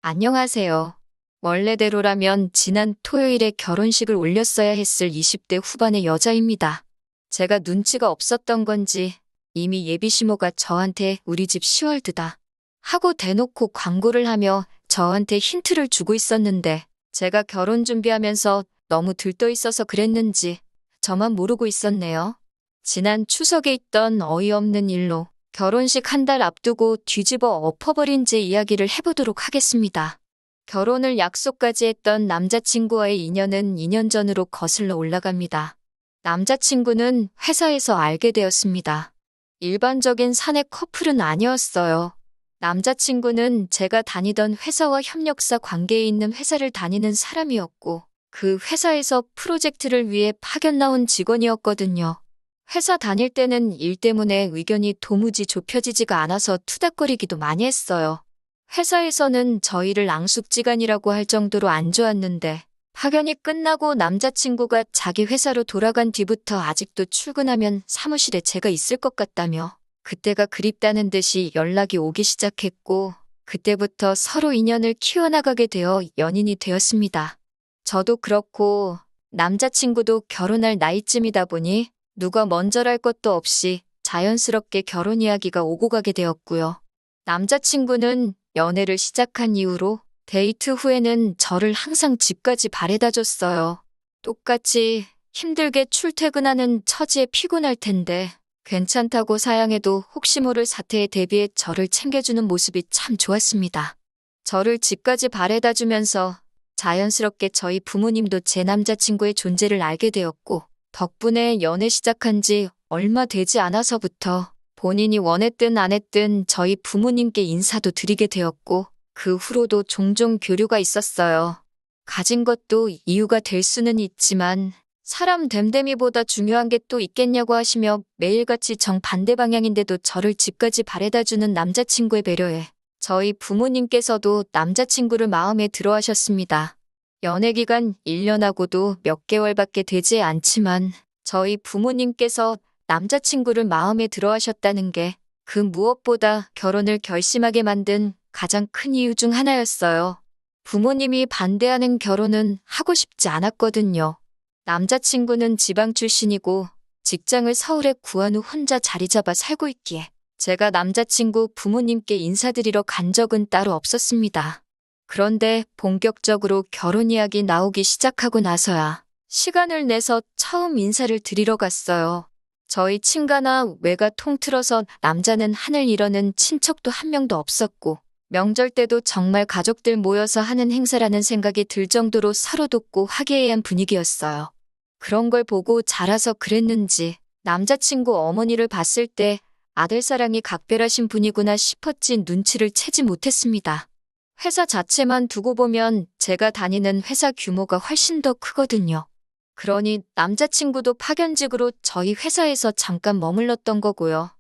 안녕하세요. 원래대로라면 지난 토요일에 결혼식을 올렸어야 했을 20대 후반의 여자입니다. 제가 눈치가 없었던 건지 이미 예비시모가 저한테 우리 집 시월드다 하고 대놓고 광고를 하며 저한테 힌트를 주고 있었는데 제가 결혼 준비하면서 너무 들떠 있어서 그랬는지 저만 모르고 있었네요. 지난 추석에 있던 어이없는 일로 결혼식 한 달 앞두고 뒤집어 엎어버린 제 이야기를 해보도록 하겠습니다. 결혼을 약속까지 했던 남자친구와의 인연은 2년 전으로 거슬러 올라갑니다. 남자친구는 회사에서 알게 되었습니다. 일반적인 사내 커플은 아니었어요. 남자친구는 제가 다니던 회사와 협력사 관계에 있는 회사를 다니는 사람이었고 그 회사에서 프로젝트를 위해 파견 나온 직원이었거든요. 회사 다닐 때는 일 때문에 의견이 도무지 좁혀지지가 않아서 투닥거리기도 많이 했어요. 회사에서는 저희를 앙숙지간이라고 할 정도로 안 좋았는데 파견이 끝나고 남자친구가 자기 회사로 돌아간 뒤부터 아직도 출근하면 사무실에 제가 있을 것 같다며 그때가 그립다는 듯이 연락이 오기 시작했고 그때부터 서로 인연을 키워나가게 되어 연인이 되었습니다. 저도 그렇고 남자친구도 결혼할 나이쯤이다 보니 누가 먼저랄 것도 없이 자연스럽게 결혼 이야기가 오고 가게 되었고요. 남자친구는 연애를 시작한 이후로 데이트 후에는 저를 항상 집까지 바래다 줬어요. 똑같이 힘들게 출퇴근하는 처지에 피곤할 텐데 괜찮다고 사양해도 혹시 모를 사태에 대비해 저를 챙겨주는 모습이 참 좋았습니다. 저를 집까지 바래다 주면서 자연스럽게 저희 부모님도 제 남자친구의 존재를 알게 되었고 덕분에 연애 시작한 지 얼마 되지 않아서부터 본인이 원했든 안 했든 저희 부모님께 인사도 드리게 되었고 그 후로도 종종 교류가 있었어요. 가진 것도 이유가 될 수는 있지만 사람 됨됨이보다 중요한 게 또 있겠냐고 하시며 매일같이 정반대 방향인데도 저를 집까지 바래다주는 남자친구의 배려에 저희 부모님께서도 남자친구를 마음에 들어 하셨습니다. 연애 기간 1년하고도 몇 개월밖에 되지 않지만 저희 부모님께서 남자친구를 마음에 들어 하셨다는 게 그 무엇보다 결혼을 결심하게 만든 가장 큰 이유 중 하나였어요. 부모님이 반대하는 결혼은 하고 싶지 않았거든요. 남자친구는 지방 출신이고 직장을 서울에 구한 후 혼자 자리 잡아 살고 있기에 제가 남자친구 부모님께 인사드리러 간 적은 따로 없었습니다. 그런데 본격적으로 결혼 이야기 나오기 시작하고 나서야 시간을 내서 처음 인사를 드리러 갔어요. 저희 친가나 외가 통틀어서 남자는 하늘 이러는 친척도 한 명도 없었고 명절 때도 정말 가족들 모여서 하는 행사라는 생각이 들 정도로 서로 돕고 화기애애한 분위기였어요. 그런 걸 보고 자라서 그랬는지 남자친구 어머니를 봤을 때 아들 사랑이 각별하신 분이구나 싶었지 눈치를 채지 못했습니다. 회사 자체만 두고 보면 제가 다니는 회사 규모가 훨씬 더 크거든요. 그러니 남자친구도 파견직으로 저희 회사에서 잠깐 머물렀던 거고요.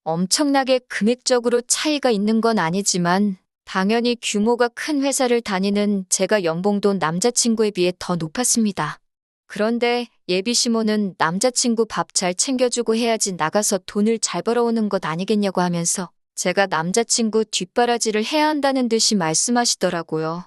엄청나게 금액적으로 차이가 있는 건 아니지만 당연히 규모가 큰 회사를 다니는 제가 연봉도 남자친구에 비해 더 높았습니다. 그런데 예비시모는 남자친구 밥 잘 챙겨주고 해야지 나가서 돈을 잘 벌어오는 것 아니겠냐고 하면서 제가 남자친구 뒷바라지를 해야 한다는 듯이 말씀하시더라고요.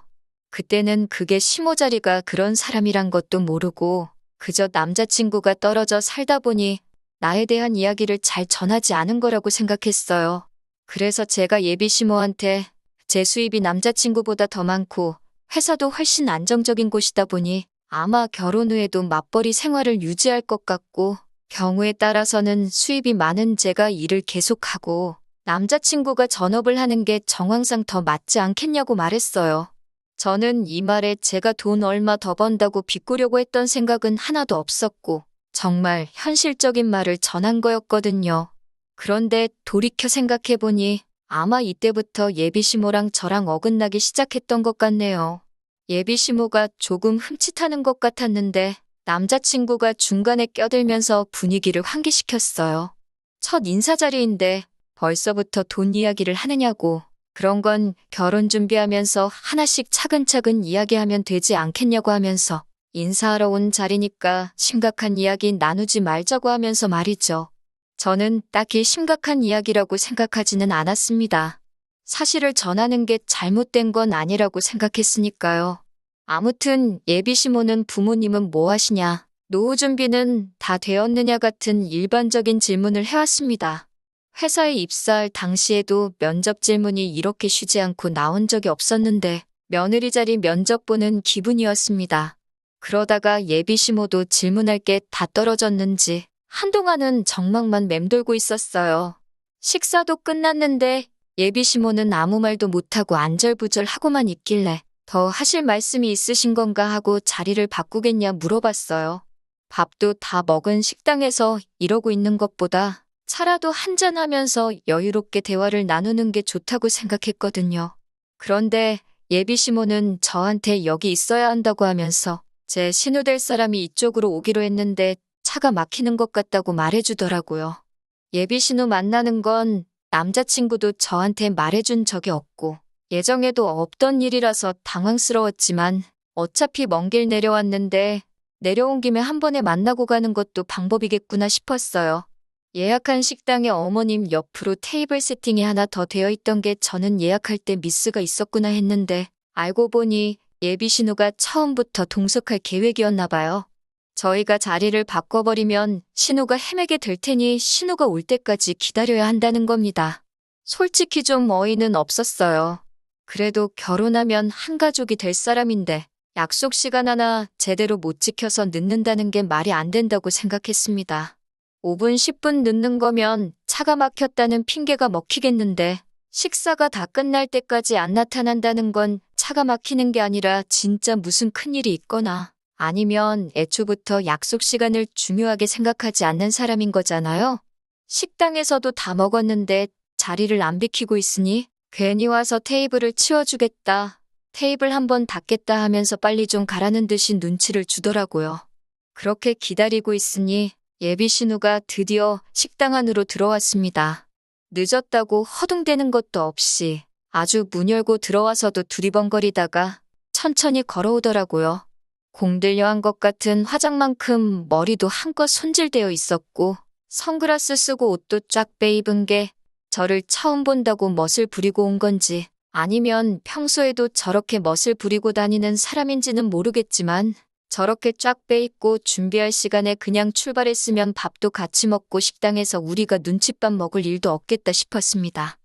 그때는 그게 시모 자리가 그런 사람이란 것도 모르고 그저 남자친구가 떨어져 살다 보니 나에 대한 이야기를 잘 전하지 않은 거라고 생각했어요. 그래서 제가 예비시모한테 제 수입이 남자친구보다 더 많고 회사도 훨씬 안정적인 곳이다 보니 아마 결혼 후에도 맞벌이 생활을 유지할 것 같고 경우에 따라서는 수입이 많은 제가 일을 계속하고 남자친구가 전업을 하는 게 정황상 더 맞지 않겠냐고 말했어요. 저는 이 말에 제가 돈 얼마 더 번다고 비꼬려고 했던 생각은 하나도 없었고 정말 현실적인 말을 전한 거였거든요. 그런데 돌이켜 생각해보니 아마 이때부터 예비시모랑 저랑 어긋나기 시작했던 것 같네요. 예비시모가 조금 흠칫하는 것 같았는데 남자친구가 중간에 껴들면서 분위기를 환기시켰어요. 첫 인사 자리인데 벌써부터 돈 이야기를 하느냐고. 그런 건 결혼 준비하면서 하나씩 차근차근 이야기하면 되지 않겠냐고 하면서 인사하러 온 자리니까 심각한 이야기 나누지 말자고 하면서 말이죠. 저는 딱히 심각한 이야기라고 생각하지는 않았습니다. 사실을 전하는 게 잘못된 건 아니라고 생각했으니까요. 아무튼 예비 시모는 부모님은 뭐 하시냐, 노후 준비는 다 되었느냐 같은 일반적인 질문을 해왔습니다. 회사에 입사할 당시에도 면접 질문이 이렇게 쉬지 않고 나온 적이 없었는데 며느리 자리 면접 보는 기분이었습니다. 그러다가 예비 시모도 질문할 게 다 떨어졌는지 한동안은 정막만 맴돌고 있었어요. 식사도 끝났는데 예비 시모는 아무 말도 못하고 안절부절 하고만 있길래 더 하실 말씀이 있으신 건가 하고 자리를 바꾸겠냐 물어봤어요. 밥도 다 먹은 식당에서 이러고 있는 것보다 차라도 한잔하면서 여유롭게 대화를 나누는 게 좋다고 생각했거든요. 그런데 예비 시모는 저한테 여기 있어야 한다고 하면서 제 신우될 사람이 이쪽으로 오기로 했는데 차가 막히는 것 같다고 말해주더라고요. 예비 신우 만나는 건 남자친구도 저한테 말해준 적이 없고 예정에도 없던 일이라서 당황스러웠지만 어차피 먼 길 내려왔는데 내려온 김에 한 번에 만나고 가는 것도 방법이겠구나 싶었어요. 예약한 식당에 어머님 옆으로 테이블 세팅이 하나 더 되어 있던 게 저는 예약할 때 미스가 있었구나 했는데 알고 보니 예비 신우가 처음부터 동석할 계획이었나 봐요. 저희가 자리를 바꿔버리면 신우가 헤매게 될 테니 신우가 올 때까지 기다려야 한다는 겁니다. 솔직히 좀 어이는 없었어요. 그래도 결혼하면 한 가족이 될 사람인데 약속 시간 하나 제대로 못 지켜서 늦는다는 게 말이 안 된다고 생각했습니다. 5분, 10분 늦는 거면 차가 막혔다는 핑계가 먹히겠는데 식사가 다 끝날 때까지 안 나타난다는 건 차가 막히는 게 아니라 진짜 무슨 큰일이 있거나 아니면 애초부터 약속 시간을 중요하게 생각하지 않는 사람인 거잖아요. 식당에서도 다 먹었는데 자리를 안 비키고 있으니 괜히 와서 테이블을 치워주겠다, 테이블 한번 닦겠다 하면서 빨리 좀 가라는 듯이 눈치를 주더라고요. 그렇게 기다리고 있으니 예비 신우가 드디어 식당 안으로 들어왔습니다. 늦었다고 허둥대는 것도 없이 아주 문 열고 들어와서도 두리번거리다가 천천히 걸어오더라고요. 공들여한 것 같은 화장만큼 머리도 한껏 손질되어 있었고 선글라스 쓰고 옷도 쫙 빼입은 게 저를 처음 본다고 멋을 부리고 온 건지 아니면 평소에도 저렇게 멋을 부리고 다니는 사람인지는 모르겠지만 저렇게 쫙 빼입고 준비할 시간에 그냥 출발했으면 밥도 같이 먹고 식당에서 우리가 눈칫밥 먹을 일도 없겠다 싶었습니다.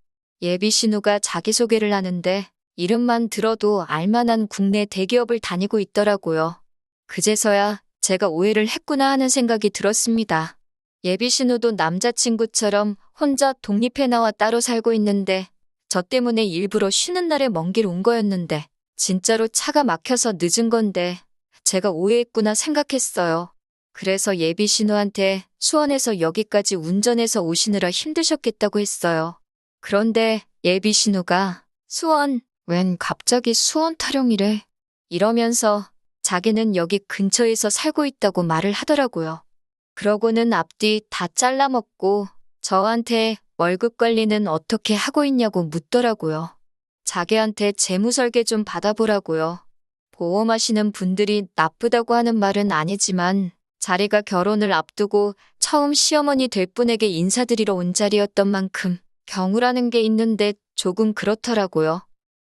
예비 신우가 자기소개를 하는데 이름만 들어도 알만한 국내 대기업을 다니고 있더라고요. 그제서야 제가 오해를 했구나 하는 생각이 들었습니다. 예비 신우도 남자친구처럼 혼자 독립해 나와 따로 살고 있는데 저 때문에 일부러 쉬는 날에 먼 길 온 거였는데 진짜로 차가 막혀서 늦은 건데 제가 오해했구나 생각했어요. 그래서 예비 신우한테 수원에서 여기까지 운전해서 오시느라 힘드셨겠다고 했어요. 그런데 예비 신우가 수원, 웬 갑자기 수원 타령이래? 이러면서 자기는 여기 근처에서 살고 있다고 말을 하더라고요. 그러고는 앞뒤 다 잘라먹고 저한테 월급 관리는 어떻게 하고 있냐고 묻더라고요. 자기한테 재무설계 좀 받아보라고요. 보험하시는 분들이 나쁘다고 하는 말은 아니지만 자리가 결혼을 앞두고 처음 시어머니 될 분에게 인사드리러 온 자리였던 만큼 경우라는 게 있는데 조금 그렇더라고요.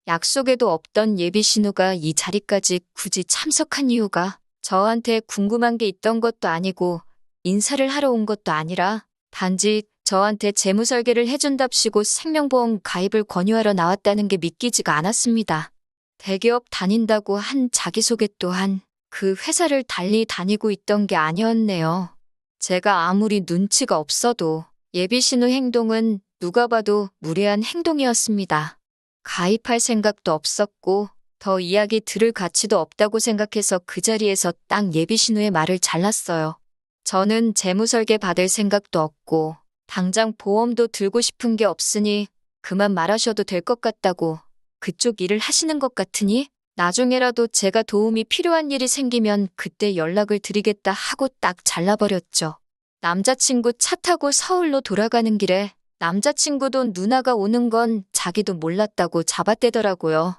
약속에도 없던 예비 신우가 이 자리까지 굳이 참석한 이유가 저한테 궁금한 게 있던 것도 아니고 인사를 하러 온 것도 아니라 단지 저한테 재무설계를 해준답시고 생명보험 가입을 권유하러 나왔다는 게 믿기지가 않았습니다. 대기업 다닌다고 한 자기소개 또한 그 회사를 달리 다니고 있던 게 아니었네요. 제가 아무리 눈치가 없어도 예비 신우 행동은 누가 봐도 무례한 행동이었습니다. 가입할 생각도 없었고 더 이야기 들을 가치도 없다고 생각해서 그 자리에서 딱 예비 신우의 말을 잘랐어요. 저는 재무설계 받을 생각도 없고 당장 보험도 들고 싶은 게 없으니 그만 말하셔도 될 것 같다고, 그쪽 일을 하시는 것 같으니 나중에라도 제가 도움이 필요한 일이 생기면 그때 연락을 드리겠다 하고 딱 잘라버렸죠. 남자친구 차 타고 서울로 돌아가는 길에 남자친구도 누나가 오는 건 자기도 몰랐다고 잡아떼더라고요.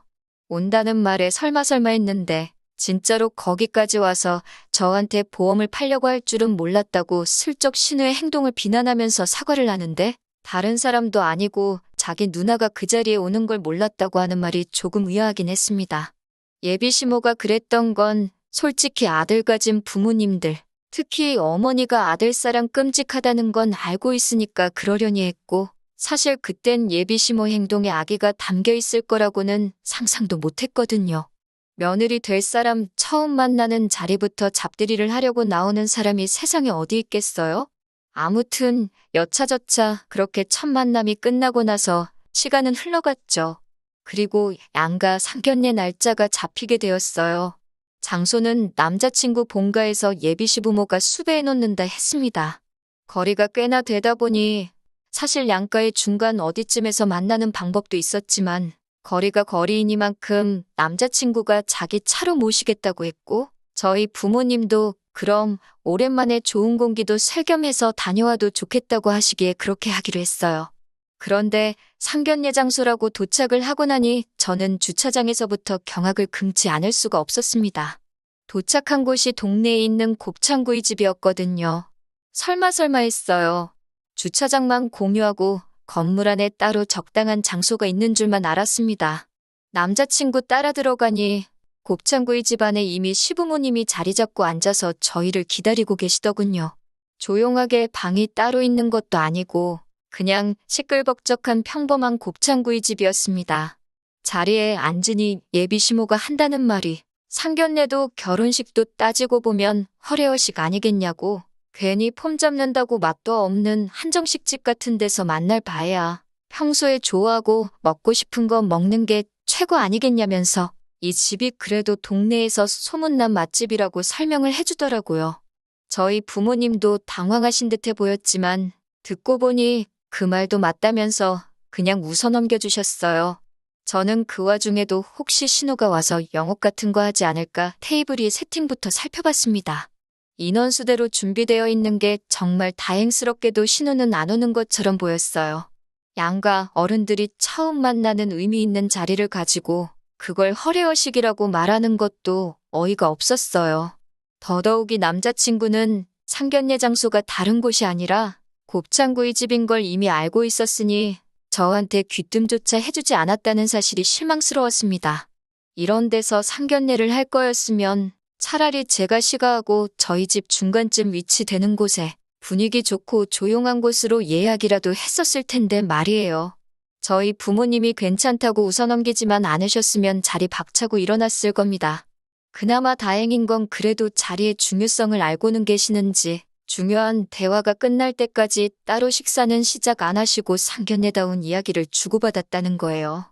온다는 말에 설마 했는데 진짜로 거기까지 와서 저한테 보험을 팔려고 할 줄은 몰랐다고 슬쩍 신우의 행동을 비난하면서 사과를 하는데 다른 사람도 아니고 자기 누나가 그 자리에 오는 걸 몰랐다고 하는 말이 조금 의아하긴 했습니다. 예비 시모가 그랬던 건 솔직히 아들 가진 부모님들, 특히 어머니가 아들사랑 끔찍하다는 건 알고 있으니까 그러려니 했고, 사실 그땐 예비 시모 행동에 악의가 담겨 있을 거라고는 상상도 못 했거든요. 며느리 될 사람 처음 만나는 자리부터 잡들이를 하려고 나오는 사람이 세상에 어디 있겠어요? 아무튼 여차저차 그렇게 첫 만남이 끝나고 나서 시간은 흘러갔죠. 그리고 양가 상견례 날짜가 잡히게 되었어요. 장소는 남자친구 본가에서 예비 시부모가 수배해 놓는다 했습니다. 거리가 꽤나 되다 보니 사실 양가의 중간 어디쯤에서 만나는 방법도 있었지만 거리가 거리이니만큼 남자친구가 자기 차로 모시겠다고 했고 저희 부모님도 그럼 오랜만에 좋은 공기도 쐴겸해서 다녀와도 좋겠다고 하시기에 그렇게 하기로 했어요. 그런데 상견례 장소라고 도착을 하고 나니 저는 주차장에서부터 경악을 금치 않을 수가 없었습니다. 도착한 곳이 동네에 있는 곱창구이 집이었거든요. 설마 했어요. 주차장만 공유하고 건물 안에 따로 적당한 장소가 있는 줄만 알았습니다. 남자친구 따라 들어가니 곱창구이 집 안에 이미 시부모님이 자리 잡고 앉아서 저희를 기다리고 계시더군요. 조용하게 방이 따로 있는 것도 아니고 그냥 시끌벅적한 평범한 곱창구이 집이었습니다. 자리에 앉으니 예비 시모가 한다는 말이 상견례도 결혼식도 따지고 보면 허례허식 아니겠냐고 괜히 폼 잡는다고 맛도 없는 한정식 집 같은 데서 만날 바에야 평소에 좋아하고 먹고 싶은 거 먹는 게 최고 아니겠냐면서 이 집이 그래도 동네에서 소문난 맛집이라고 설명을 해주더라고요. 저희 부모님도 당황하신 듯해 보였지만 듣고 보니 그 말도 맞다면서 그냥 웃어 넘겨주셨어요. 저는 그 와중에도 혹시 신호가 와서 영업 같은 거 하지 않을까 테이블 위 세팅부터 살펴봤습니다. 인원수대로 준비되어 있는 게 정말 다행스럽게도 신호는 안 오는 것처럼 보였어요. 양가 어른들이 처음 만나는 의미 있는 자리를 가지고 그걸 허례허식이라고 말하는 것도 어이가 없었어요. 더더욱이 남자친구는 상견례 장소가 다른 곳이 아니라 곱창구이 집인 걸 이미 알고 있었으니 저한테 귀뜸조차 해주지 않았다는 사실이 실망스러웠습니다. 이런 데서 상견례를 할 거였으면 차라리 제가 시가하고 저희 집 중간쯤 위치되는 곳에 분위기 좋고 조용한 곳으로 예약이라도 했었을 텐데 말이에요. 저희 부모님이 괜찮다고 웃어넘기지만 않으셨으면 자리 박차고 일어났을 겁니다. 그나마 다행인 건 그래도 자리의 중요성을 알고는 계시는지 중요한 대화가 끝날 때까지 따로 식사는 시작 안 하시고 상견례다운 이야기를 주고받았다는 거예요.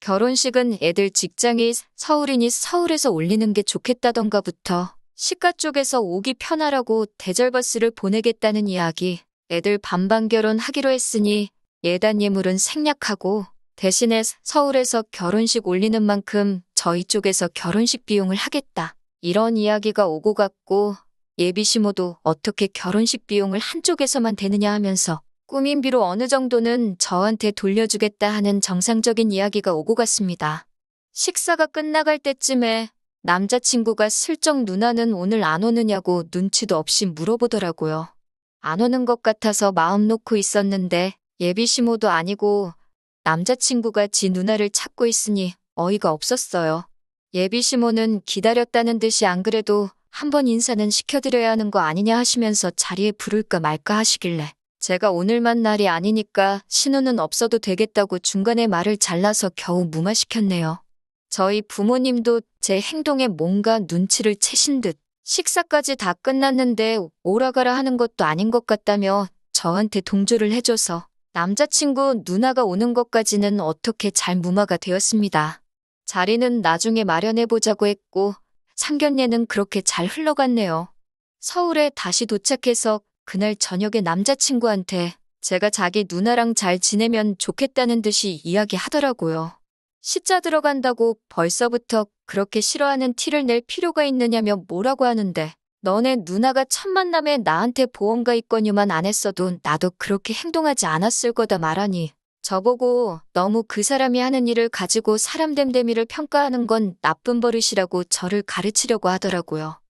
결혼식은 애들 직장이 서울이니 서울에서 올리는 게 좋겠다던가부터 시가 쪽에서 오기 편하라고 대절버스를 보내겠다는 이야기, 애들 반반 결혼하기로 했으니 예단 예물은 생략하고 대신에 서울에서 결혼식 올리는 만큼 저희 쪽에서 결혼식 비용을 하겠다. 이런 이야기가 오고 갔고 예비 시모도 어떻게 결혼식 비용을 한쪽에서만 대느냐 하면서 꾸민비로 어느 정도는 저한테 돌려주겠다 하는 정상적인 이야기가 오고 갔습니다. 식사가 끝나갈 때쯤에 남자친구가 슬쩍 누나는 오늘 안 오느냐고 눈치도 없이 물어보더라고요. 안 오는 것 같아서 마음 놓고 있었는데 예비 시모도 아니고 남자친구가 지 누나를 찾고 있으니 어이가 없었어요. 예비 시모는 기다렸다는 듯이 안 그래도 한번 인사는 시켜드려야 하는 거 아니냐 하시면서 자리에 부를까 말까 하시길래 제가 오늘만 날이 아니니까 신호는 없어도 되겠다고 중간에 말을 잘라서 겨우 무마시켰네요. 저희 부모님도 제 행동에 뭔가 눈치를 채신 듯 식사까지 다 끝났는데 오라가라 하는 것도 아닌 것 같다며 저한테 동조를 해줘서 남자친구 누나가 오는 것까지는 어떻게 잘 무마가 되었습니다. 자리는 나중에 마련해보자고 했고 상견례는 그렇게 잘 흘러갔네요. 서울에 다시 도착해서 그날 저녁에 남자친구한테 제가 자기 누나랑 잘 지내면 좋겠다는 듯이 이야기하더라고요. 시자 들어간다고 벌써부터 그렇게 싫어하는 티를 낼 필요가 있느냐며 뭐라고 하는데 너네 누나가 첫 만남에 나한테 보험가 있거니만 안 했어도 나도 그렇게 행동하지 않았을 거다 말하니 저보고 너무 그 사람이 하는 일을 가지고 사람 됨됨이를 평가하는 건 나쁜 버릇이라고 저를 가르치려고 하더라고요.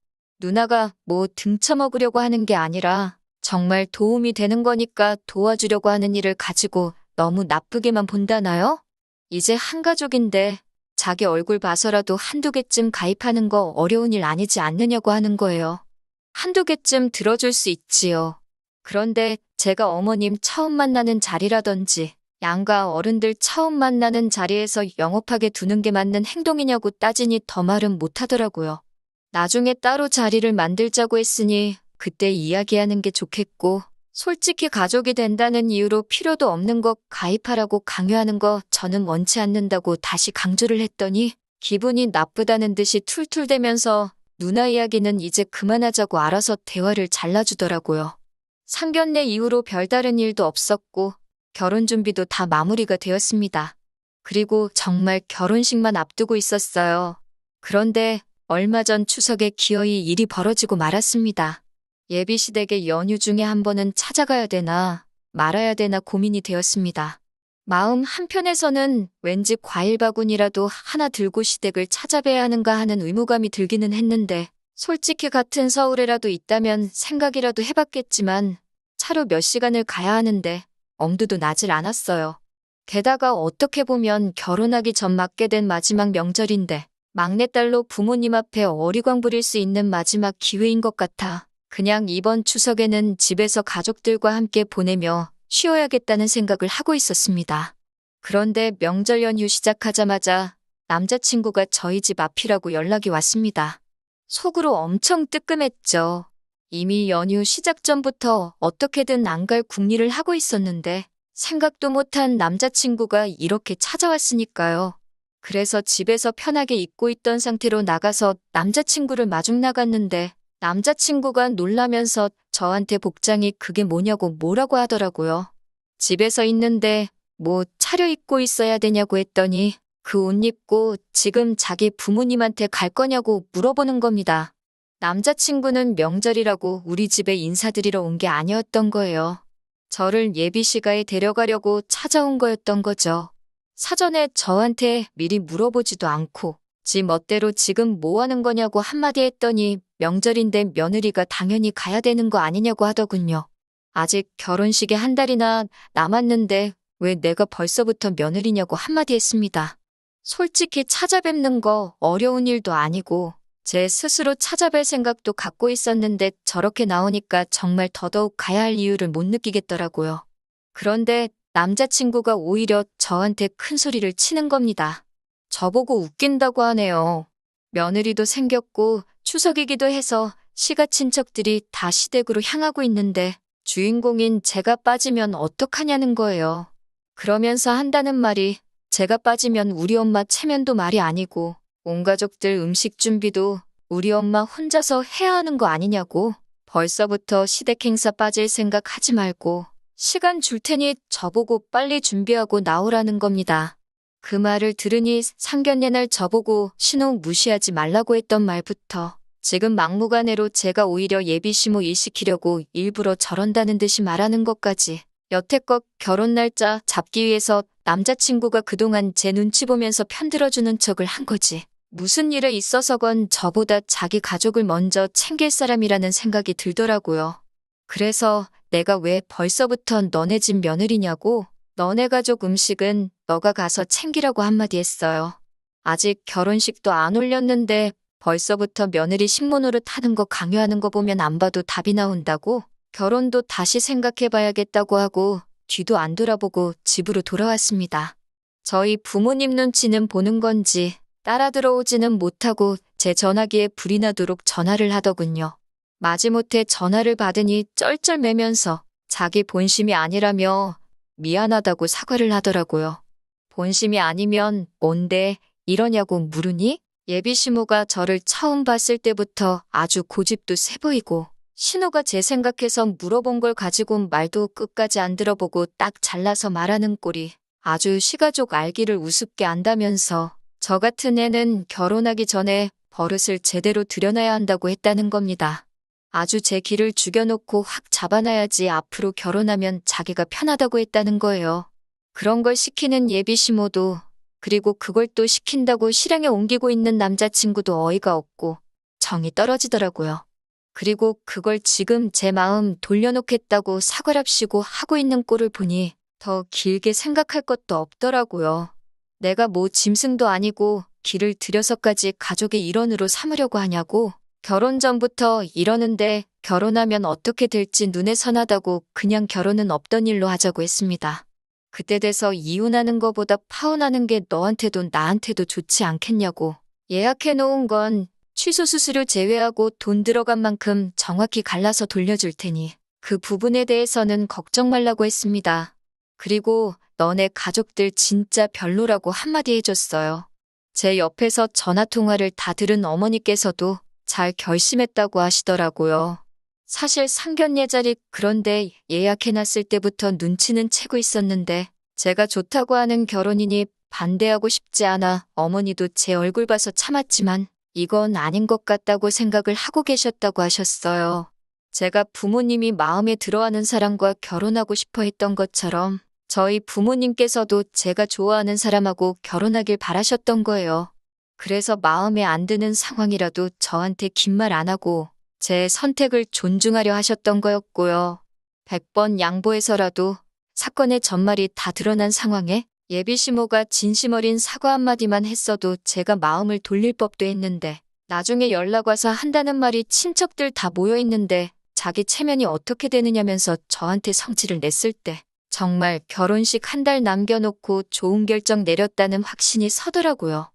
누나가 뭐 등쳐먹으려고 하는 게 아니라 정말 도움이 되는 거니까 도와주려고 하는 일을 가지고 너무 나쁘게만 본다나요? 이제 한 가족인데 자기 얼굴 봐서라도 한두 개쯤 가입하는 거 어려운 일 아니지 않느냐고 하는 거예요. 한두 개쯤 들어줄 수 있지요. 그런데 제가 어머님 처음 만나는 자리라든지 양가 어른들 처음 만나는 자리에서 영업하게 두는 게 맞는 행동이냐고 따지니 더 말은 못하더라고요. 나중에 따로 자리를 만들자고 했으니 그때 이야기하는 게 좋겠고, 솔직히 가족이 된다는 이유로 필요도 없는 거 가입하라고 강요하는 거 저는 원치 않는다고 다시 강조를 했더니 기분이 나쁘다는 듯이 툴툴대면서 누나 이야기는 이제 그만하자고 알아서 대화를 잘라주더라고요. 상견례 이후로 별다른 일도 없었고 결혼 준비도 다 마무리가 되었습니다. 그리고 정말 결혼식만 앞두고 있었어요. 그런데 얼마 전 추석에 기어이 일이 벌어지고 말았습니다. 예비시댁의 연휴 중에 한 번은 찾아가야 되나 말아야 되나 고민이 되었습니다. 마음 한편에서는 왠지 과일 바구니라도 하나 들고 시댁을 찾아뵈야 하는가 하는 의무감이 들기는 했는데, 솔직히 같은 서울에라도 있다면 생각이라도 해봤겠지만 차로 몇 시간을 가야 하는데 엄두도 나질 않았어요. 게다가 어떻게 보면 결혼하기 전 맞게 된 마지막 명절인데 막내딸로 부모님 앞에 어리광 부릴 수 있는 마지막 기회인 것 같아 그냥 이번 추석에는 집에서 가족들과 함께 보내며 쉬어야겠다는 생각을 하고 있었습니다. 그런데 명절 연휴 시작하자마자 남자친구가 저희 집 앞이라고 연락이 왔습니다. 속으로 엄청 뜨끔했죠. 이미 연휴 시작 전부터 어떻게든 안 갈 궁리를 하고 있었는데 생각도 못한 남자친구가 이렇게 찾아왔으니까요. 그래서 집에서 편하게 있고 있던 상태로 나가서 남자친구를 마중 나갔는데 남자친구가 놀라면서 저한테 복장이 그게 뭐냐고 뭐라고 하더라고요. 집에서 있는데 뭐 차려입고 있어야 되냐고 했더니 그 옷 입고 지금 자기 부모님한테 갈 거냐고 물어보는 겁니다. 남자친구는 명절이라고 우리 집에 인사드리러 온 게 아니었던 거예요. 저를 예비시가에 데려가려고 찾아온 거였던 거죠. 사전에 저한테 미리 물어보지도 않고 지 멋대로 지금 뭐 하는 거냐고 한마디 했더니 명절인데 며느리가 당연히 가야 되는 거 아니냐고 하더군요. 아직 결혼식에 한 달이나 남았는데 왜 내가 벌써부터 며느리냐고 한마디 했습니다. 솔직히 찾아뵙는 거 어려운 일도 아니고 제 스스로 찾아뵐 생각도 갖고 있었는데 저렇게 나오니까 정말 더더욱 가야 할 이유를 못 느끼겠더라고요. 그런데 남자친구가 오히려 저한테 큰 소리를 치는 겁니다. 저보고 웃긴다고 하네요. 며느리도 생겼고 추석이기도 해서 시가 친척들이 다 시댁으로 향하고 있는데 주인공인 제가 빠지면 어떡하냐는 거예요. 그러면서 한다는 말이 제가 빠지면 우리 엄마 체면도 말이 아니고 온 가족들 음식 준비도 우리 엄마 혼자서 해야 하는 거 아니냐고. 벌써부터 시댁 행사 빠질 생각 하지 말고 시간 줄 테니 저보고 빨리 준비하고 나오라는 겁니다. 그 말을 들으니 상견례 날 저보고 신혼 무시하지 말라고 했던 말부터 지금 막무가내로 제가 오히려 예비시모 일 시키려고 일부러 저런다는 듯이 말하는 것까지 여태껏 결혼 날짜 잡기 위해서 남자친구가 그동안 제 눈치 보면서 편들어주는 척을 한 거지. 무슨 일에 있어서건 저보다 자기 가족을 먼저 챙길 사람이라는 생각이 들더라고요. 그래서 내가 왜 벌써부터 너네 집 며느리냐고 너네 가족 음식은 너가 가서 챙기라고 한마디 했어요. 아직 결혼식도 안 올렸는데 벌써부터 며느리 식모노릇 하는 거 강요하는 거 보면 안 봐도 답이 나온다고 결혼도 다시 생각해봐야겠다고 하고 뒤도 안 돌아보고 집으로 돌아왔습니다. 저희 부모님 눈치는 보는 건지 따라 들어오지는 못하고 제 전화기에 불이 나도록 전화를 하더군요. 마지못해 전화를 받으니 쩔쩔매면서 자기 본심이 아니라며 미안하다고 사과를 하더라고요. 본심이 아니면 뭔데 이러냐고 물으니 예비시모가 저를 처음 봤을 때부터 아주 고집도 세 보이고 신호가 제 생각해서 물어본 걸 가지고 말도 끝까지 안 들어보고 딱 잘라서 말하는 꼴이 아주 시가족 알기를 우습게 안다면서 저 같은 애는 결혼하기 전에 버릇을 제대로 들여놔야 한다고 했다는 겁니다. 아주 제 기를 죽여놓고 확 잡아놔야지 앞으로 결혼하면 자기가 편하다고 했다는 거예요. 그런 걸 시키는 예비시모도 그리고 그걸 또 시킨다고 실행에 옮기고 있는 남자친구도 어이가 없고 정이 떨어지더라고요. 그리고 그걸 지금 제 마음 돌려놓겠다고 사과랍시고 하고 있는 꼴을 보니 더 길게 생각할 것도 없더라고요. 내가 뭐 짐승도 아니고 길을 들여서까지 가족의 일원으로 삼으려고 하냐고. 결혼 전부터 이러는데 결혼하면 어떻게 될지 눈에 선하다고 그냥 결혼은 없던 일로 하자고 했습니다. 그때 돼서 이혼하는 거보다 파혼하는 게 너한테도 나한테도 좋지 않겠냐고. 예약해 놓은 건 취소 수수료 제외하고 돈 들어간 만큼 정확히 갈라서 돌려줄 테니 그 부분에 대해서는 걱정 말라고 했습니다. 그리고 너네 가족들 진짜 별로라고 한마디 해줬어요. 제 옆에서 전화통화를 다 들은 어머니께서도 잘 결심했다고 하시더라고요. 사실 상견례 자리 그런데 예약해놨을 때부터 눈치는 채고 있었는데 제가 좋다고 하는 결혼이니 반대하고 싶지 않아 어머니도 제 얼굴 봐서 참았지만 이건 아닌 것 같다고 생각을 하고 계셨다고 하셨어요. 제가 부모님이 마음에 들어하는 사람과 결혼하고 싶어 했던 것처럼 저희 부모님께서도 제가 좋아하는 사람하고 결혼하길 바라셨던 거예요. 그래서 마음에 안 드는 상황이라도 저한테 긴 말 안 하고 제 선택을 존중하려 하셨던 거였고요. 100번 양보해서라도 사건의 전말이 다 드러난 상황에 예비시모가 진심 어린 사과 한마디만 했어도 제가 마음을 돌릴 법도 했는데 나중에 연락 와서 한다는 말이 친척들 다 모여 있는데 자기 체면이 어떻게 되느냐면서 저한테 성질을 냈을 때 정말 결혼식 한 달 남겨놓고 좋은 결정 내렸다는 확신이 서더라고요.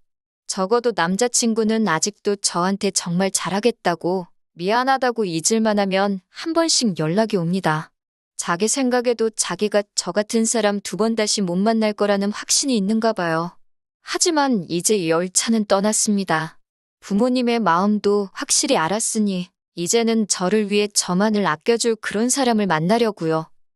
적어도 남자친구는 아직도 저한테 정말 잘하겠다고 미안하다고 잊을만 하면 한 번씩 연락이 옵니다. 자기 생각에도 자기가 저 같은 사람 2번 다시 못 만날 거라는 확신이 있는가 봐요. 하지만 이제 열차는 떠났습니다. 부모님의 마음도 확실히 알았으니 이제는 저를 위해 저만을 아껴줄 그런 사람을 만나려고요.